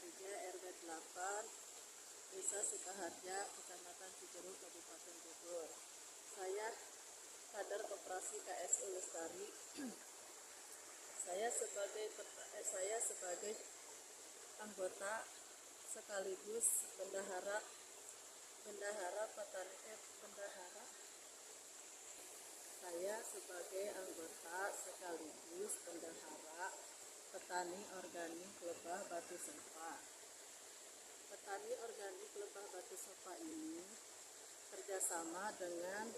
3 RW 8 Desa Sukaharja, Kecamatan Cijeruk, Kabupaten Bogor. Saya kader Koperasi KSU Lestari. Saya sebagai anggota sekaligus bendahara petani bendahara. Saya sebagai anggota sekaligus bendahara petani organik Lebah Batu Sepa. Petani organik Lebah Batu Sepa ini kerjasama dengan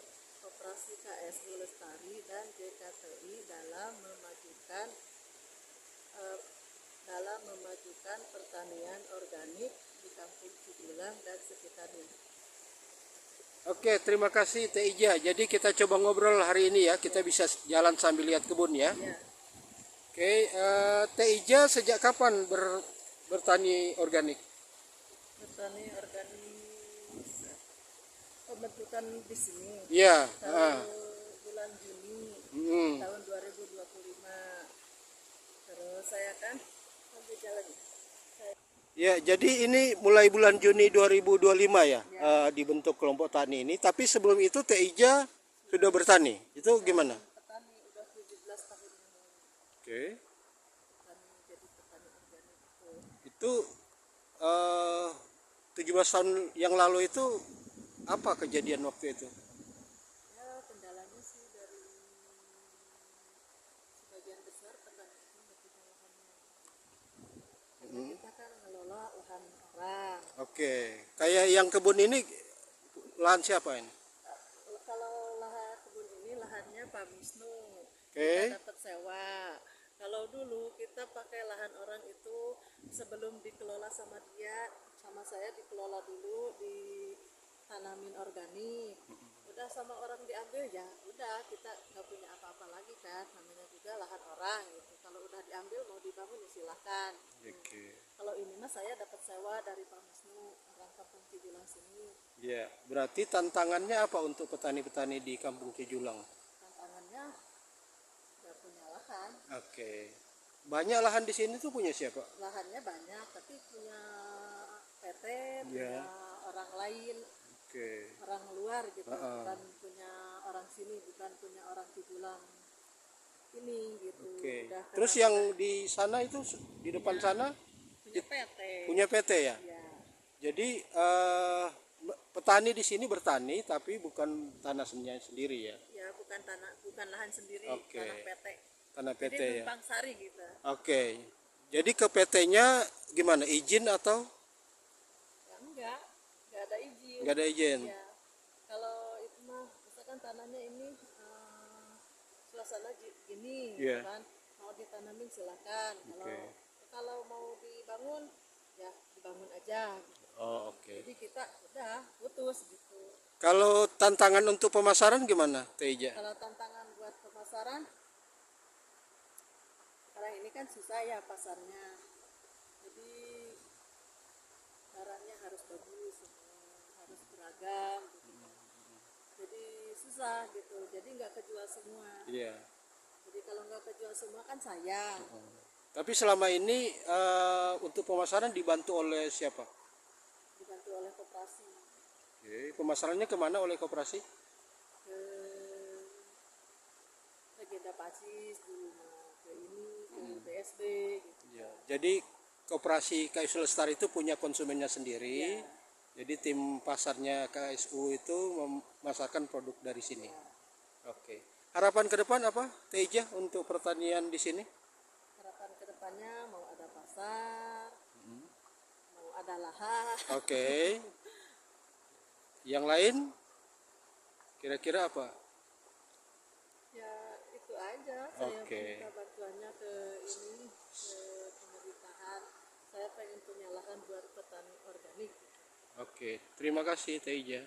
Koperasi KSU Lestari dan JKTI dalam memajukan pertanian organik di Kampung Cijulang dan sekitarnya. Oke, terima kasih Teh Ija. Jadi kita coba ngobrol hari ini ya. Kita bisa jalan sambil lihat kebun ya. Ya. Oke, Teh Ija sejak kapan bertani organik? Bertani organik pembentukan di sini. Iya. Bulan Juni tahun 2025. Terus saya kan sambil jalan. Ya, jadi ini mulai bulan Juni 2025 ya, Ya. dibentuk kelompok tani ini. Tapi sebelum itu Teh Ija sudah bertani. Itu gimana? Petani udah 17 tahun yang lalu. Oke. Jadi petani organik itu. Itu 17 tahun yang lalu itu apa kejadian waktu itu? Ya, kendalanya sih dari sebagian besar petani itu nggak punya lahannya. Karena kita kan ngelola lahan orang. Oke. Kayak yang kebun ini lahan siapa ini? Kalau lahan kebun ini lahannya Pak Wisnu. Oke. Kita dapat sewa. Kalau dulu kita pakai lahan orang itu sebelum dikelola sama dia, sama saya dikelola dulu, ditanamin organik. Udah sama orang diambil ya, udah kita nggak punya apa-apa lagi kan, namanya juga lahan orang gitu. Kalau udah diambil mau dibangun ya silahkan. Oke. Kalau ini mah saya dapat sewa dari Pak Wisnu, orang Kampung Cijulang sini. Ya, berarti tantangannya apa untuk petani-petani di Kampung Cijulang? Tantangannya nggak punya lahan. Oke. Banyak lahan di sini tuh punya siapa? Lahannya banyak, tapi punya PT, Ya. punya orang lain, Oke. orang luar gitu, bukan punya orang sini, bukan punya orang Cijulang ini gitu. Oke. Udah Terus yang di sana itu di depan sana punya PT. punya PT ya? Ya, Jadi petani di sini bertani tapi bukan tanah sendiri ya. ya bukan lahan sendiri, Oke. tanah PT. Tanah PT Jadi ya. numpang sari gitu. Oke. Jadi ke PT-nya gimana? Izin atau Ya enggak ada izin. nggak ada izin? Ya, kalau itu mah misalkan tanahnya ini suasana gini, Iya. kan mau ditanamin silakan. Kalau mau dibangun ya dibangun aja. Gitu. Oh, oke. Jadi kita udah putus gitu. Kalau tantangan untuk pemasaran gimana, Teh Ija? Kalau tantangan buat pemasaran, sekarang ini kan susah ya pasarnya. Jadi barangnya harus bagus, harus beragam. Gitu. Jadi susah gitu. Jadi nggak kejual semua. Iya. Jadi kalau nggak kejual semua kan sayang. Tapi selama ini untuk pemasaran dibantu oleh siapa? Dibantu oleh koperasi. Oke. Pemasarannya kemana oleh koperasi? Ke Legenda Pasis dulu, ke ini, ke BSB gitu. Ya. Jadi koperasi KSU Lestari itu punya konsumennya sendiri. Ya. Jadi tim pasarnya KSU itu memasarkan produk dari sini. Oke. Harapan ke depan apa, Teh Ija, untuk pertanian di sini? Harapan kedepannya mau ada pasar, mau ada lahan. Oke. Yang lain kira-kira apa? Ya itu aja. Saya Oke. minta bantuannya ke pemerintahan. Saya pengen punya lahan buat petani organik. Oke. Terima kasih Teh Ija.